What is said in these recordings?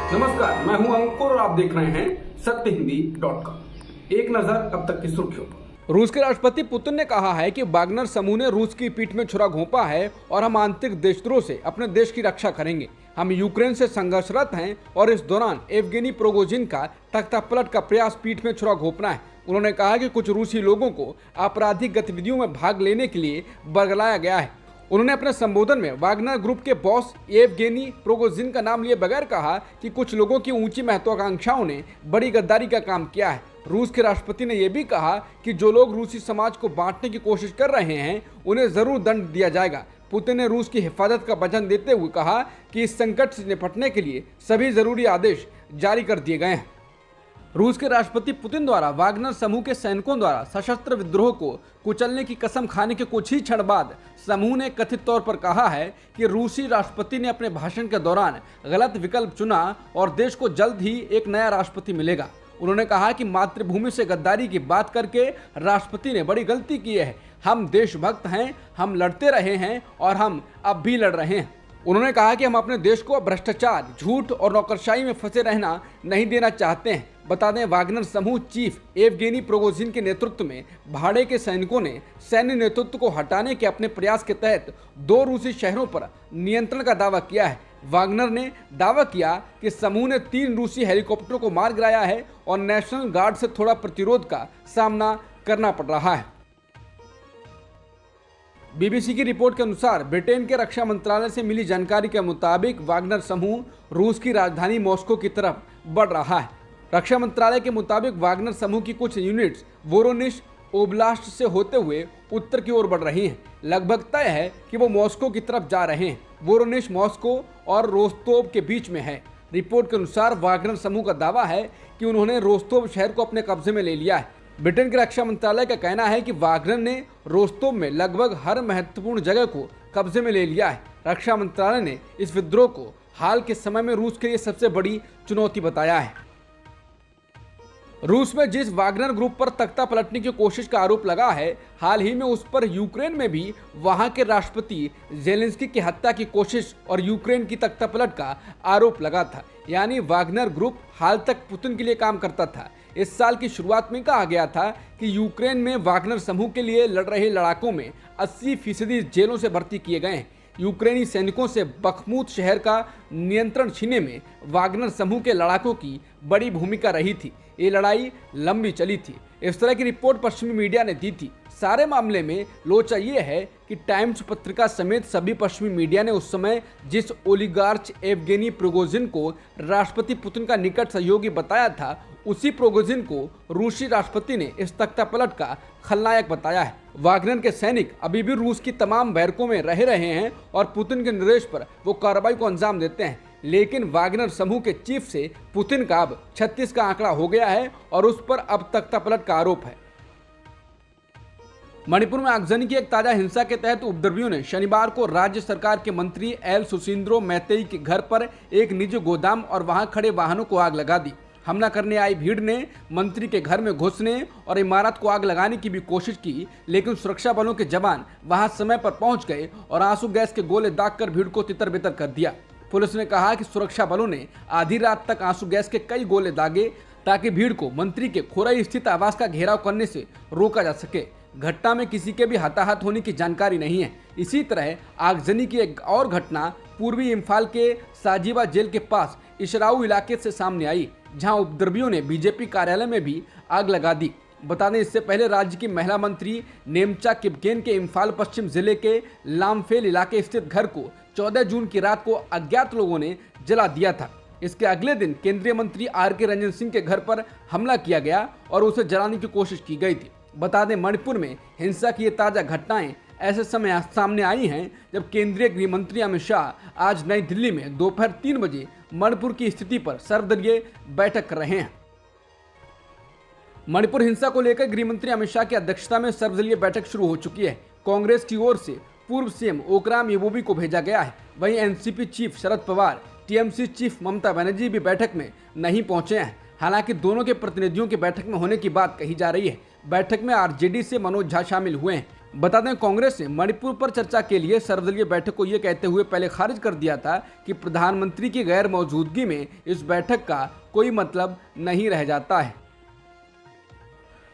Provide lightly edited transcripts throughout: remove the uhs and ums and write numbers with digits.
नमस्कार, मैं हूं अंकुर और आप देख रहे हैं सत्य हिंदी.com। एक नजर अब तक की सुर्खियों पर। रूस के राष्ट्रपति पुतिन ने कहा है कि वाग्नर समूह ने रूस की पीठ में छुरा घोंपा है और हम आंतरिक देशद्रोह से अपने देश की रक्षा करेंगे। हम यूक्रेन से संघर्षरत हैं और इस दौरान येवगेनी प्रिगोजिन का तख्तापलट का प्रयास पीठ में छुरा घोंपना है। उन्होंने कहा कि कुछ रूसी लोगों को आपराधिक गतिविधियों में भाग लेने के लिए बरगलाया गया है। उन्होंने अपने संबोधन में वाग्नर ग्रुप के बॉस येवगेनी प्रिगोजिन का नाम लिए बगैर कहा कि कुछ लोगों की ऊंची महत्वाकांक्षाओं ने बड़ी गद्दारी का काम किया है। रूस के राष्ट्रपति ने यह भी कहा कि जो लोग रूसी समाज को बांटने की कोशिश कर रहे हैं उन्हें जरूर दंड दिया जाएगा। पुतिन ने रूस की हिफाजत का वचन देते हुए कहा कि इस संकट से निपटने के लिए सभी जरूरी आदेश जारी कर दिए गए हैं। रूस के राष्ट्रपति पुतिन द्वारा वाग्नर समूह के सैनिकों द्वारा सशस्त्र विद्रोह को कुचलने की कसम खाने के कुछ ही क्षण बाद समूह ने कथित तौर पर कहा है कि रूसी राष्ट्रपति ने अपने भाषण के दौरान गलत विकल्प चुना और देश को जल्द ही एक नया राष्ट्रपति मिलेगा। उन्होंने कहा कि मातृभूमि से गद्दारी की बात करके राष्ट्रपति ने बड़ी गलती की है। हम देशभक्त हैं, हम लड़ते रहे हैं और हम अब भी लड़ रहे हैं। उन्होंने कहा कि हम अपने देश को भ्रष्टाचार, झूठ और नौकरशाही में फंसे रहना नहीं देना चाहते हैं। बता दें, वाग्नर समूह चीफ येवगेनी प्रिगोजिन के नेतृत्व में भाड़े के सैनिकों ने सैन्य नेतृत्व को हटाने के अपने प्रयास के तहत 2 रूसी शहरों पर नियंत्रण का दावा किया है। वाग्नर ने दावा किया कि समूह ने 3 रूसी हेलीकॉप्टरों को मार गिराया है और नेशनल गार्ड से थोड़ा प्रतिरोध का सामना करना पड़ रहा है। बीबीसी की रिपोर्ट के अनुसार ब्रिटेन के रक्षा मंत्रालय से मिली जानकारी के मुताबिक वाग्नर समूह रूस की राजधानी मॉस्को की तरफ बढ़ रहा है। रक्षा मंत्रालय के मुताबिक वाग्नर समूह की कुछ यूनिट्स वोरोनिश ओब्लास्ट से होते हुए उत्तर की ओर बढ़ रही हैं। लगभग तय है कि वो मॉस्को की तरफ जा रहे हैं। वोरोनिश मॉस्को और रोस्तोव के बीच में है। रिपोर्ट के अनुसार वाग्नर समूह का दावा है कि उन्होंने रोस्तोव शहर को अपने कब्जे में ले लिया है। ब्रिटेन के रक्षा मंत्रालय का कहना है कि वाग्नर ने रोस्तोव में लगभग हर महत्वपूर्ण जगह को कब्जे में ले लिया है। रक्षा मंत्रालय ने इस विद्रोह को हाल के समय में रूस के लिए सबसे बड़ी चुनौती बताया है। रूस में जिस वाग्नर ग्रुप पर तख्ता पलटने की कोशिश का आरोप लगा है, हाल ही में उस पर यूक्रेन में भी वहां के राष्ट्रपति जेलेंस्की की हत्या की कोशिश और यूक्रेन की तख्ता पलट का आरोप लगा था। यानी वाग्नर ग्रुप हाल तक पुतिन के लिए काम करता था। इस साल की शुरुआत में कहा गया था कि यूक्रेन में वाग्नर समूह के लिए लड़ रहे लड़ाकों में 80% जेलों से भर्ती किए गए हैं। यूक्रेनी सैनिकों से बखमूत शहर का नियंत्रण छीनने में वाग्नर समूह के लड़ाकों की बड़ी भूमिका रही थी। ये लड़ाई लंबी चली थी। इस तरह की रिपोर्ट पश्चिमी मीडिया ने दी थी। सारे मामले में लोचा ये है कि टाइम्स पत्रिका समेत सभी पश्चिमी मीडिया ने उस समय जिस ओलिगार्च येवगेनी प्रिगोजिन को राष्ट्रपति पुतिन का निकट सहयोगी बताया था, उसी प्रिगोजिन को रूसी राष्ट्रपति ने इस तख्तापलट का खलनायक बताया है। वाग्नर के सैनिक अभी भी रूस की तमाम बैरकों में रह रहे हैं और पुतिन के निर्देश पर वो कार्रवाई को अंजाम देते हैं। लेकिन वाग्नर समूह के चीफ से पुतिन का अब 36 का आंकड़ा हो गया है और उस पर अब तख्तापलट का आरोप है। मणिपुर में आगजनी की एक ताजा हिंसा के तहत उपद्रवियों ने शनिवार को राज्य सरकार के मंत्री एल सुसिंद्रो मैतेई के घर पर एक निजी गोदाम और वहां खड़े वाहनों को आग लगा दी। हमला करने आई भीड़ ने मंत्री के घर में घुसने और इमारत को आग लगाने की भी कोशिश की, लेकिन सुरक्षा बलों के जवान वहां समय पर पहुंच गए और आंसू गैस के गोले दागकर भीड़ को तितर बितर कर दिया। पुलिस ने कहा कि सुरक्षा बलों ने आधी रात तक आंसू गैस के कई गोले दागे ताकि भीड़ को मंत्री के खोराई स्थित आवास का घेराव करने से रोका जा सके। घटना में किसी के भी हताहत होने की जानकारी नहीं है। इसी तरह आगजनी की एक और घटना पूर्वी इम्फाल के साजिबा जेल के पास इशराऊ इलाके से सामने आई, जहां उपद्रवियों ने बीजेपी कार्यालय में भी आग लगा दी। बता दें, इससे पहले राज्य की महिला मंत्री नेमचा किपगेन के इम्फाल पश्चिम जिले के लामफेल इलाके स्थित घर को 14 जून की रात को अज्ञात लोगों ने जला दिया था। इसके अगले दिन केंद्रीय मंत्री आर.के. रंजन सिंह के घर पर हमला किया गया और उसे जलाने की कोशिश की गई थी। बता दें, मणिपुर में हिंसा की ये ताज़ा घटनाएं ऐसे समय सामने आई हैं जब केंद्रीय गृह मंत्री अमित शाह आज नई दिल्ली में दोपहर 3 बजे मणिपुर की स्थिति पर सर्वदलीय बैठक कर रहे हैं। मणिपुर हिंसा को लेकर गृह मंत्री अमित शाह की अध्यक्षता में सर्वदलीय बैठक शुरू हो चुकी है। कांग्रेस की ओर से पूर्व सीएम ओकराम येबोबी को भेजा गया है। वहीं NCP chief Sharad Pawar, TMC chief Mamata Banerjee भी बैठक में नहीं पहुंचे हैं। हालांकि दोनों के प्रतिनिधियों की बैठक में होने की बात कही जा रही है। बैठक में आरजेडी से मनोज झा शामिल हुए हैं। बता दें, कांग्रेस ने मणिपुर पर चर्चा के लिए सर्वदलीय बैठक को यह कहते हुए पहले खारिज कर दिया था कि प्रधानमंत्री की गैर मौजूदगी में इस बैठक का कोई मतलब नहीं रह जाता है।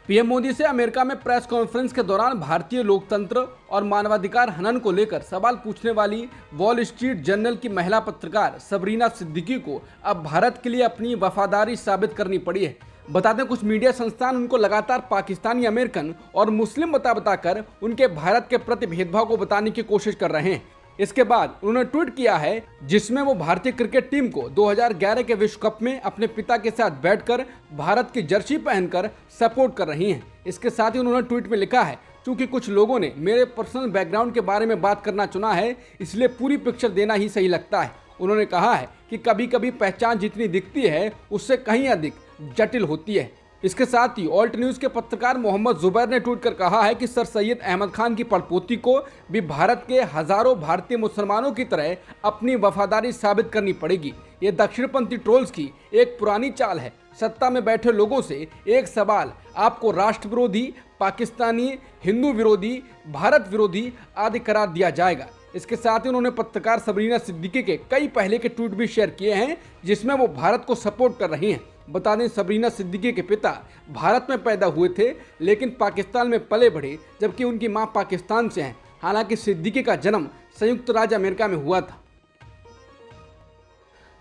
पीएम मोदी से अमेरिका में प्रेस कॉन्फ्रेंस के दौरान भारतीय लोकतंत्र और मानवाधिकार हनन को लेकर सवाल पूछने वाली वॉल स्ट्रीट जर्नल की महिला पत्रकार सबरीना सिद्दीकी को अब भारत के लिए अपनी वफादारी साबित करनी पड़ी है। बता दें, कुछ मीडिया संस्थान उनको लगातार पाकिस्तानी अमेरिकन और मुस्लिम बताकर उनके भारत के प्रति भेदभाव को बताने की कोशिश कर रहे हैं। इसके बाद उन्होंने ट्वीट किया है जिसमें वो भारतीय क्रिकेट टीम को 2011 के विश्व कप में अपने पिता के साथ बैठकर भारत की जर्सी पहनकर सपोर्ट कर रही हैं। इसके साथ ही उन्होंने ट्वीट में लिखा है, चूंकि कुछ लोगों ने मेरे पर्सनल बैकग्राउंड के बारे में बात करना चुना है, इसलिए पूरी पिक्चर देना ही सही लगता है। उन्होंने कहा है कि कभी कभी पहचान जितनी दिखती है उससे कहीं अधिक जटिल होती है। इसके साथ ही ऑल्ट न्यूज के पत्रकार मोहम्मद जुबैर ने ट्वीट कर कहा है कि सर सैयद अहमद खान की पड़पोती को भी भारत के हजारों भारतीय मुसलमानों की तरह अपनी वफादारी साबित करनी पड़ेगी। ये दक्षिणपंथी ट्रोल्स की एक पुरानी चाल है। सत्ता में बैठे लोगों से एक सवाल, आपको राष्ट्र विरोधी, पाकिस्तानी, हिंदू विरोधी, भारत विरोधी आदि करार दिया जाएगा। इसके साथ ही उन्होंने पत्रकार सबरीना सिद्दीकी के कई पहले के ट्वीट भी शेयर किए हैं जिसमें वो भारत को सपोर्ट कर रही हैं। बता दें, सबरीना सिद्दीकी के पिता भारत में पैदा हुए थे लेकिन पाकिस्तान में पले बढ़े, जबकि उनकी मां पाकिस्तान से हैं। हालांकि सिद्दीकी का जन्म संयुक्त राज्य अमेरिका में हुआ था।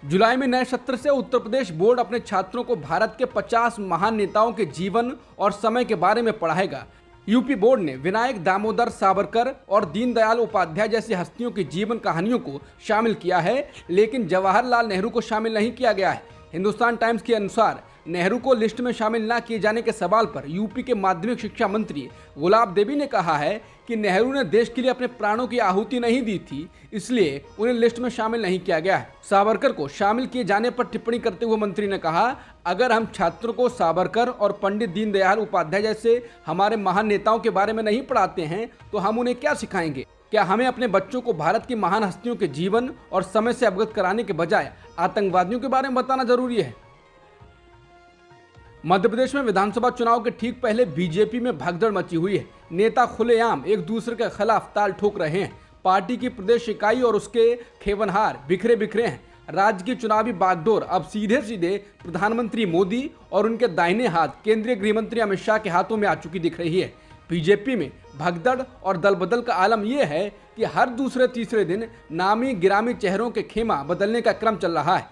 जुलाई में नए सत्र से उत्तर प्रदेश बोर्ड अपने छात्रों को भारत के 50 महान नेताओं के जीवन और समय के बारे में पढ़ाएगा। यूपी बोर्ड ने विनायक दामोदर सावरकर और दीनदयाल उपाध्याय जैसी हस्तियों की जीवन कहानियों को शामिल किया है, लेकिन जवाहरलाल नेहरू को शामिल नहीं किया गया है। हिंदुस्तान टाइम्स के अनुसार नेहरू को लिस्ट में शामिल न किए जाने के सवाल पर यूपी के माध्यमिक शिक्षा मंत्री गुलाब देवी ने कहा है कि नेहरू ने देश के लिए अपने प्राणों की आहुति नहीं दी थी, इसलिए उन्हें लिस्ट में शामिल नहीं किया गया है। सावरकर को शामिल किए जाने पर टिप्पणी करते हुए मंत्री ने कहा, अगर हम छात्रों को सावरकर और पंडित दीनदयाल उपाध्याय जैसे हमारे महान नेताओं के बारे में नहीं पढ़ाते हैं तो हम उन्हें क्या सिखाएंगे? क्या हमें अपने बच्चों को भारत की महान हस्तियों के जीवन और समय से अवगत कराने के बजाय आतंकवादियों के बारे में बताना जरूरी है? मध्य प्रदेश में विधानसभा चुनाव के ठीक पहले बीजेपी में भगदड़ मची हुई है। नेता खुलेआम एक दूसरे के खिलाफ ताल ठोक रहे हैं। पार्टी की प्रदेश इकाई और उसके खेवनहार बिखरे बिखरे हैं। राज्य की चुनावी बागडोर अब सीधे सीधे प्रधानमंत्री मोदी और उनके दाहिने हाथ केंद्रीय गृह मंत्री अमित शाह के हाथों में आ चुकी दिख रही है। बीजेपी में भगदड़ और दल बदल का आलम यह है कि हर दूसरे तीसरे दिन नामी गिरामी चेहरों के खेमा बदलने का क्रम चल रहा है।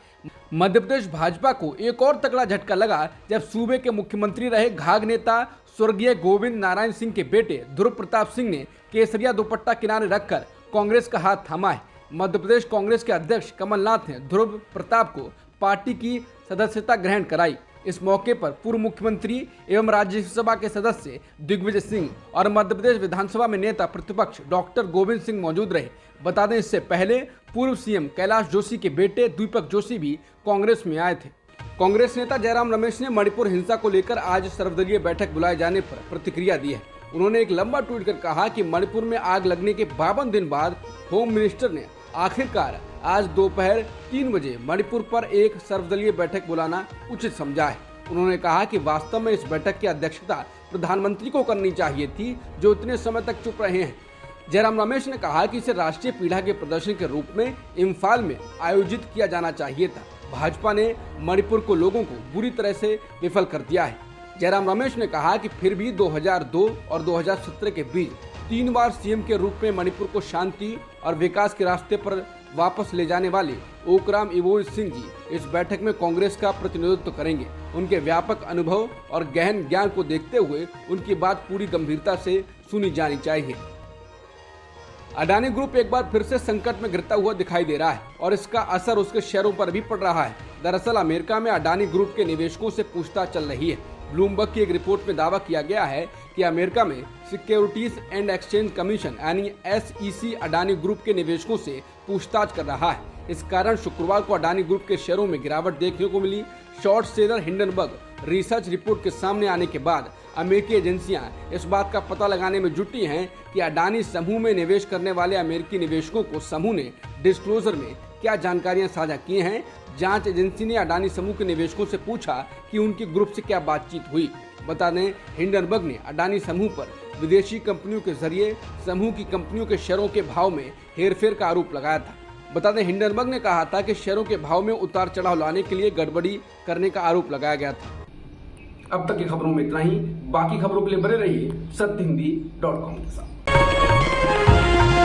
मध्य प्रदेश भाजपा को एक और तगड़ा झटका लगा जब सूबे के मुख्यमंत्री रहे घाघ नेता स्वर्गीय गोविंद नारायण सिंह के बेटे ध्रुव प्रताप सिंह ने केसरिया दुपट्टा किनारे रखकर कांग्रेस का हाथ थामा है। मध्य प्रदेश कांग्रेस के अध्यक्ष कमलनाथ ने ध्रुव प्रताप को पार्टी की सदस्यता ग्रहण कराई। इस मौके पर पूर्व मुख्यमंत्री एवं राज्यसभा के सदस्य दिग्विजय सिंह और मध्य प्रदेश विधानसभा में नेता प्रतिपक्ष डॉक्टर गोविंद सिंह मौजूद रहे। बता दें, इससे पहले पूर्व सीएम कैलाश जोशी के बेटे दीपक जोशी भी कांग्रेस में आए थे। कांग्रेस नेता जयराम रमेश ने मणिपुर हिंसा को लेकर आज सर्वदलीय बैठक बुलाए जाने पर प्रतिक्रिया दी है। उन्होंने एक लंबा ट्वीट कर कहा कि मणिपुर में आग लगने के 52 दिन बाद होम मिनिस्टर ने आखिरकार आज दोपहर 3 बजे मणिपुर पर एक सर्वदलीय बैठक बुलाना उचित समझा है। उन्होंने कहा कि वास्तव में इस बैठक की अध्यक्षता प्रधानमंत्री को करनी चाहिए थी, जो इतने समय तक चुप रहे हैं। जयराम रमेश ने कहा कि इसे राष्ट्रीय पीड़ा के प्रदर्शन के रूप में इम्फाल में आयोजित किया जाना चाहिए था। भाजपा ने मणिपुर को लोगों को बुरी तरह से विफल कर दिया है। जयराम रमेश ने कहा कि फिर भी 2002 और 2017 के बीच 3 बार सीएम के रूप में मणिपुर को शांति और विकास के रास्ते पर वापस ले जाने वाले ओकराम इबोई सिंह जी इस बैठक में कांग्रेस का प्रतिनिधित्व करेंगे। उनके व्यापक अनुभव और गहन ज्ञान को देखते हुए उनकी बात पूरी गंभीरता से सुनी जानी चाहिए। अडानी ग्रुप एक बार फिर से संकट में गिरता हुआ दिखाई दे रहा है और इसका असर उसके शेयरों पर भी पड़ रहा है। दरअसल अमेरिका में अडानी ग्रुप के निवेशकों से पूछताछ चल रही है। ब्लूमबर्ग की एक रिपोर्ट में दावा किया गया है कि अमेरिका में सिक्योरिटीज एंड एक्सचेंज कमीशन यानी SEC अडानी ग्रुप के निवेशकों से पूछताछ कर रहा है। इस कारण शुक्रवार को अडानी ग्रुप के शेयरों में गिरावट देखने को मिली। Short seller Hindenburg research report के सामने आने के बाद अमेरिकी एजेंसियां इस बात का पता लगाने में जुटी हैं कि अडानी समूह में निवेश करने वाले अमेरिकी निवेशकों को समूह ने डिस्क्लोजर में क्या जानकारियां साझा की हैं। जांच एजेंसी ने अडानी समूह के निवेशकों से पूछा कि उनकी ग्रुप से क्या बातचीत हुई। बता दें, हिंडनबर्ग ने अडानी समूह पर विदेशी कंपनियों के जरिए समूह की कंपनियों के शेयरों के भाव में हेरफेर का आरोप लगाया था। बता दें, हिंडनबर्ग ने कहा था कि शेयरों के भाव में उतार चढ़ाव लाने के लिए गड़बड़ी करने का आरोप लगाया गया था। अब तक की खबरों में इतना ही। बाकी खबरों के लिए बने रहिए सत्यहिंदी.com के साथ।